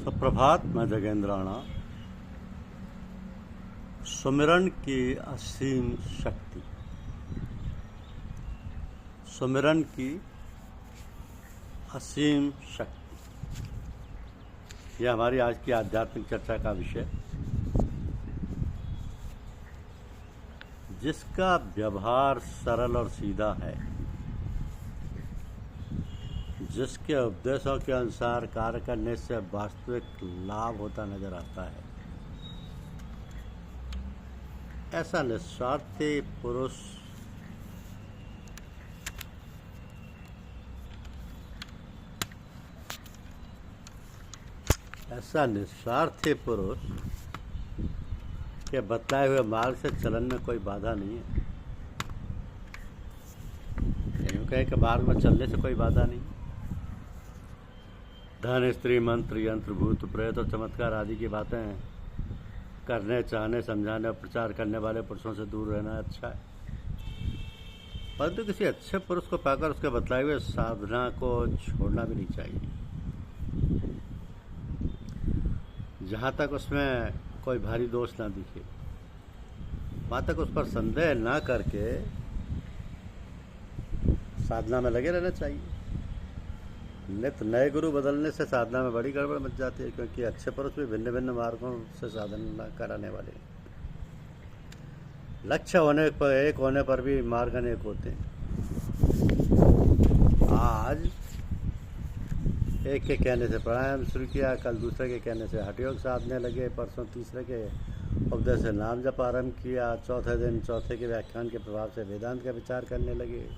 सुप्रभात। मैं जगेंद्राणा। सुमिरन की असीम शक्ति। सुमिरन की असीम शक्ति, यह हमारी आज की आध्यात्मिक चर्चा का विषय। जिसका व्यवहार सरल और सीधा है, जिसके उपदेशों के अनुसार कार्य करने से वास्तविक लाभ होता नजर आता है, ऐसा निस्वार्थी पुरुष के बतलाए हुए मार्ग से चलन में कोई बाधा नहीं है। यूँ कहें कि मार्ग में चलने से कोई बाधा नहीं। धन, स्त्री, मंत्र, यंत्र, भूत, प्रेत और चमत्कार आदि की बातें करने, चाहने, समझाने और प्रचार करने वाले पुरुषों से दूर रहना अच्छा है। परंतु किसी अच्छे पुरुष को पाकर उसके बतलाए हुए साधना को छोड़ना भी नहीं चाहिए, जहाँ तक उसमें कोई भारी दोष ना दिखे। वहाँ तक उस पर संदेह ना करके साधना में लगे रहना चाहिए। नित्य नए गुरु बदलने से साधना में बड़ी गड़बड़ मच जाती है, क्योंकि अच्छे पुरुष भी भिन्न भिन्न मार्गों से साधना कराने वाले हैं। लक्ष्य होने पर एक होने पर भी मार्ग अनेक होते हैं। आज एक के कहने से प्राणायाम शुरू किया, कल दूसरे के कहने से हठ योग साधने लगे, परसों तीसरे के उपदेश से नाम जप आरम्भ किया, चौथे दिन चौथे के व्याख्यान के प्रभाव से वेदांत का विचार करने लगे।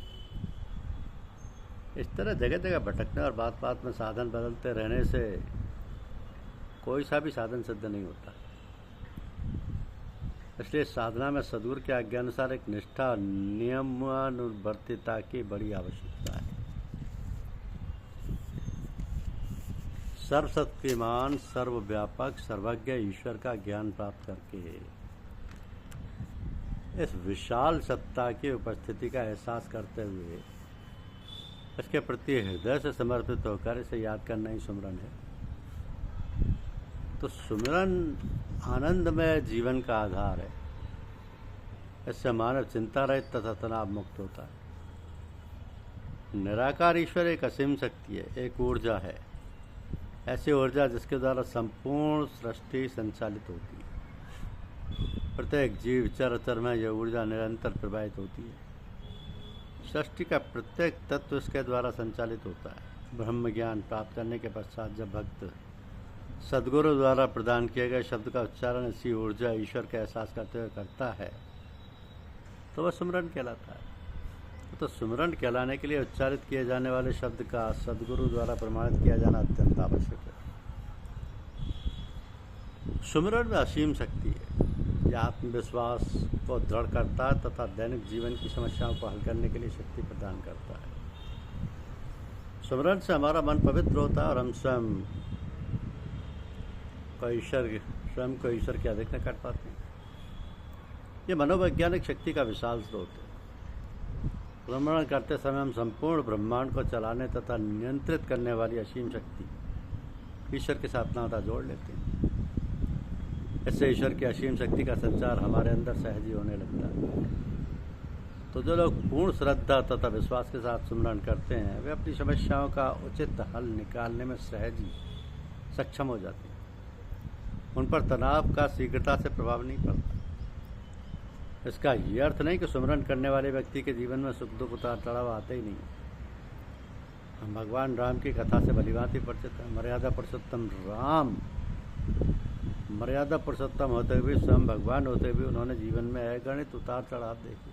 इस तरह जगह जगह भटकने और बात बात में साधन बदलते रहने से कोई सा भी साधन सिद्ध नहीं होता। इसलिए साधना में सद्गुरु के आज्ञानुसार एक निष्ठा, नियमानुवर्तिता की बड़ी आवश्यकता है। सर्वशक्तिमान, सर्वव्यापक, सर्वज्ञ ईश्वर का ज्ञान प्राप्त करके इस विशाल सत्ता की उपस्थिति का एहसास करते हुए इसके प्रति हृदय से समर्पित होकर इसे याद करना ही सुमिरन है। तो सुमिरन आनंदमय जीवन का आधार है। इससे मानव चिंता रहित तथा तनाव मुक्त होता है। निराकार ईश्वर एक असीम शक्ति है, एक ऊर्जा है। ऐसी ऊर्जा जिसके द्वारा संपूर्ण सृष्टि संचालित होती है। प्रत्येक जीव चराचर में यह ऊर्जा निरंतर प्रवाहित होती है। सृष्टि का प्रत्येक तत्व इसके द्वारा संचालित होता है। ब्रह्म ज्ञान प्राप्त करने के पश्चात जब भक्त सद्गुरु द्वारा प्रदान किए गए शब्द का उच्चारण इसी ऊर्जा ईश्वर का एहसास करते हुए करता है, तो वह सुमिरन कहलाता है। तो सुमिरन कहलाने के लिए उच्चारित किए जाने वाले शब्द का सद्गुरु द्वारा प्रमाणित किया जाना अत्यंत आवश्यक है। सुमिरन में असीम शक्ति है। यह आत्मविश्वास को दृढ़ करता है तथा दैनिक जीवन की समस्याओं को हल करने के लिए शक्ति प्रदान करता है। सुमिरन से हमारा मन पवित्र होता है और हम स्वयं को ईश्वर के अधिक न कर पाते हैं। ये मनोवैज्ञानिक शक्ति का विशाल स्रोत है। भ्रमण करते समय हम संपूर्ण ब्रह्मांड को चलाने तथा नियंत्रित करने वाली असीम शक्ति ईश्वर के साथ नाता जोड़ लेते हैं। इससे ईश्वर की असीम शक्ति का संचार हमारे अंदर सहज ही होने लगता है। तो जो लोग पूर्ण श्रद्धा तथा विश्वास के साथ सुमिरन करते हैं, वे अपनी समस्याओं का उचित हल निकालने में सहज ही सक्षम हो जाते हैं। उन पर तनाव का शीघ्रता से प्रभाव नहीं पड़ता। इसका ये अर्थ नहीं कि सुमिरन करने वाले व्यक्ति के जीवन में सुख दुख उतार चढ़ाव आते ही नहीं। हम भगवान राम की कथा से भलीभांति परिचित हैं। मर्यादा पुरुषोत्तम राम, मर्यादा पुरुषोत्तम होते हुए स्वयं भगवान होते हुए उन्होंने जीवन में अगणित उतार चढ़ाव देखे।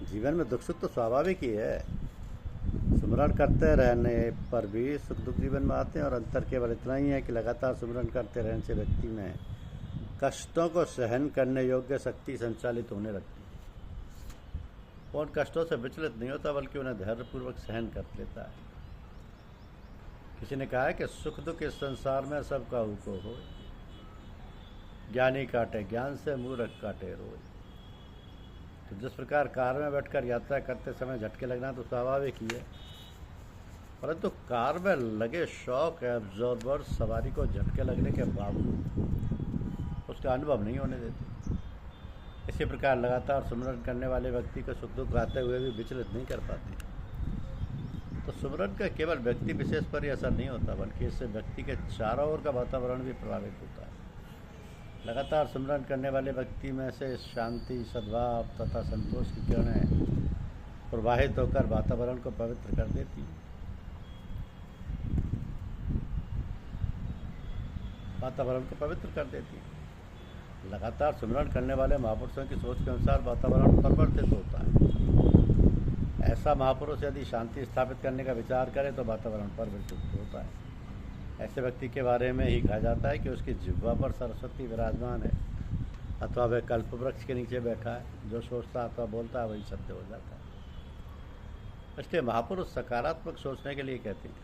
जीवन में दुख सुख तो स्वाभाविक ही है। सुमिरन करते रहने पर भी सुख दुख जीवन में आते हैं, और अंतर केवल इतना ही है कि लगातार सुमिरन करते रहने से व्यक्ति में कष्टों को सहन करने योग्य शक्ति संचालित होने लगती है। वो उन कष्टों से विचलित नहीं होता, बल्कि उन्हें धैर्यपूर्वक सहन कर लेता है। किसी ने कहा है कि सुख दुख इस संसार में सब काहू को हो, ज्ञानी काटे ज्ञान से, मूर्ख काटे रोज। तो जिस प्रकार कार में बैठकर यात्रा करते समय झटके लगना तो स्वाभाविक ही है, परंतु कार में लगे शॉक एब्जॉर्बर सवारी को झटके लगने के बावजूद उसका अनुभव नहीं होने देते। इसी प्रकार लगातार सुमिरन करने वाले व्यक्ति को सुख दुख आते हुए भी विचलित नहीं कर पाते। तो सुमिरन का केवल व्यक्ति विशेष पर ही असर नहीं होता, बल्कि इससे व्यक्ति के चारों ओर का वातावरण भी प्रभावित होता है। लगातार सुमिरन करने वाले व्यक्ति में से शांति, सद्भाव तथा संतोष की किरणें प्रवाहित होकर वातावरण को पवित्र कर देती हैं। लगातार सुमिरन करने वाले महापुरुषों की सोच के अनुसार वातावरण परिवर्तित होता है। ऐसा महापुरुष यदि शांति स्थापित करने का विचार करे तो वातावरण परिवर्तित होता है। ऐसे व्यक्ति के बारे में ही कहा जाता है कि उसकी जिह्वा पर सरस्वती विराजमान है, अथवा वह कल्प वृक्ष के नीचे बैठा है। जो सोचता अथवा बोलता है वही सत्य हो जाता है। इसलिए महापुरुष सकारात्मक सोचने के लिए कहते हैं।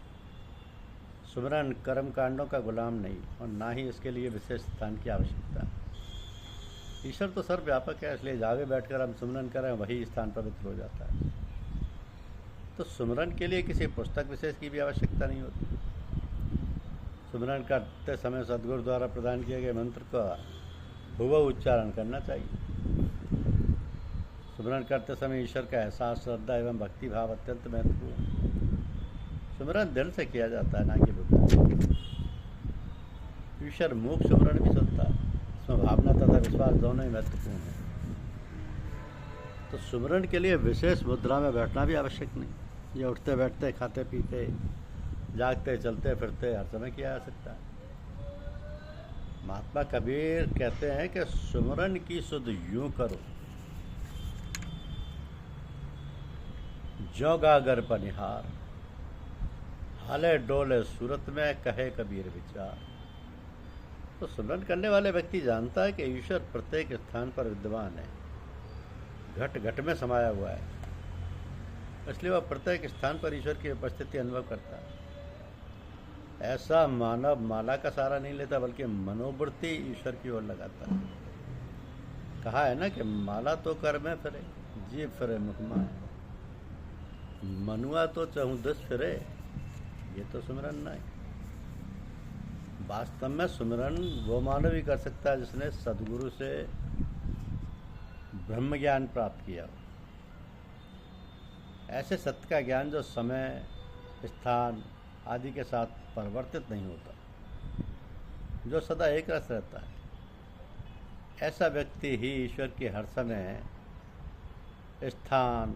सुमिरन कर्म कांडों का गुलाम नहीं और ना ही इसके लिए विशेष स्थान की आवश्यकता। ईश्वर तो सर्वव्यापक है, इसलिए जहाँ भी बैठकर हम सुमिरन करें वही स्थान पवित्र हो जाता है। तो सुमिरन के लिए किसी पुस्तक विशेष की भी आवश्यकता नहीं होती। सुमिरन करते समय सद्गुरु द्वारा प्रदान किए गए मंत्र का हुबहू उच्चारण करना चाहिए। सुमिरन करते समय ईश्वर का एहसास, श्रद्धा एवं भक्ति भाव अत्यंत महत्वपूर्ण है। सुमिरन दिल से किया जाता है, ना कि बुद्धि। ईश्वर मूक सुमिरन भी सुनता है। इसमें भावना तथा विश्वास दोनों ही महत्वपूर्ण है। तो सुमिरन के लिए विशेष मुद्रा में बैठना भी आवश्यक नहीं। ये उठते बैठते, खाते पीते, जागते, चलते फिरते हर समय किया जा सकता है। महात्मा कबीर कहते हैं कि सुमिरन की सुध यूं करो, जो गागर पनिहार, हाले डोले सूरत में कहे कबीर विचार। तो सुमिरन करने वाले व्यक्ति जानता है कि ईश्वर प्रत्येक स्थान पर विद्यमान है, घट घट में समाया हुआ है। इसलिए वह प्रत्येक स्थान पर ईश्वर की उपस्थिति अनुभव करता है। ऐसा मानव माला का सहारा नहीं लेता, बल्कि मनोवृत्ति ईश्वर की ओर लगाता है। कहा है ना कि माला तो कर में फिरे, जीव फिरे मुखमा, मनुआ तो चहुदस फिरे, ये तो सुमिरन नहीं। वास्तव में सुमिरन वो मानव ही कर सकता है जिसने सदगुरु से ब्रह्म ज्ञान प्राप्त किया हो। ऐसे सत्य का ज्ञान जो समय, स्थान आदि के साथ परिवर्तित नहीं होता, जो सदा एक रस रहता है। ऐसा व्यक्ति ही ईश्वर की हर समय, स्थान,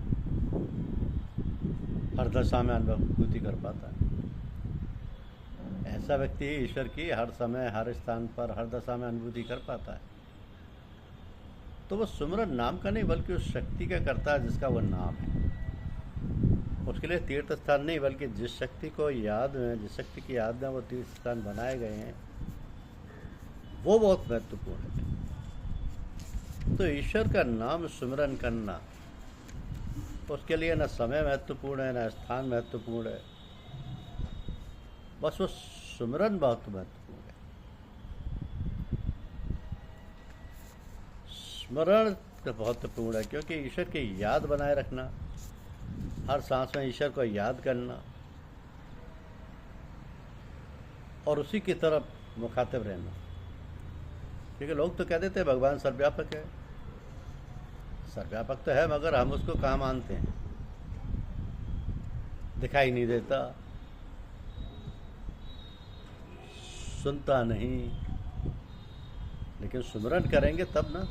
हर दशा में अनुभूति कर पाता है। ऐसा व्यक्ति ही ईश्वर की हर समय, हर स्थान पर, हर दशा में अनुभूति कर पाता है। तो वो सुमिरन नाम का नहीं, बल्कि उस शक्ति का करता है जिसका वह नाम है। उसके लिए तीर्थ स्थान नहीं, बल्कि जिस शक्ति को याद में, जिस शक्ति की याद में वो तीर्थ स्थान बनाए गए हैं, वो बहुत महत्वपूर्ण है। तो ईश्वर का नाम सुमिरन करना, उसके लिए न समय महत्वपूर्ण है, न स्थान महत्वपूर्ण है, बस वो सुमिरन बहुत महत्वपूर्ण है। स्मरण महत्वपूर्ण है, क्योंकि ईश्वर की याद बनाए रखना, हर सांस में ईश्वर को याद करना और उसी की तरफ मुखातिब रहना। क्योंकि लोग तो कह देते हैं भगवान सर्वव्यापक है। सर्वव्यापक तो है, मगर हम उसको कहाँ मानते हैं? दिखाई नहीं देता, सुनता नहीं, लेकिन सुमिरन करेंगे तब ना।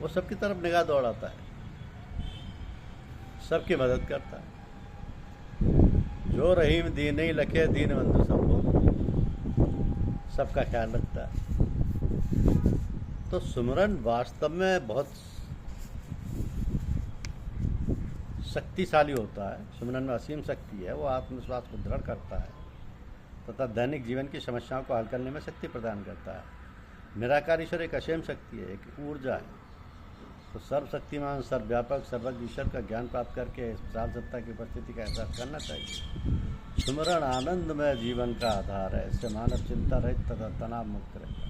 वो सबकी तरफ निगाह दौड़ाता है, सबकी मदद करता है। जो रहीम दीन ही लखे दीनबंधु संबोध, सबका ख्याल रखता है। तो सुमिरन वास्तव में बहुत शक्तिशाली होता है। सुमिरन में असीम शक्ति है। वो आत्मविश्वास को दृढ़ करता है तथा दैनिक जीवन की समस्याओं को हल करने में शक्ति प्रदान करता है। निराकार ईश्वर एक असीम शक्ति है, एक ऊर्जा है। तो सर्वशक्तिमान, सर्वव्यापक, सर्वज्ञ ईश्वर का ज्ञान प्राप्त करके इस विशाल सत्ता की उपस्थिति का एहसास करना चाहिए। सुमिरन आनंदमय जीवन का आधार है। इससे मानव चिंता रहित तथा तनाव मुक्त रहता है।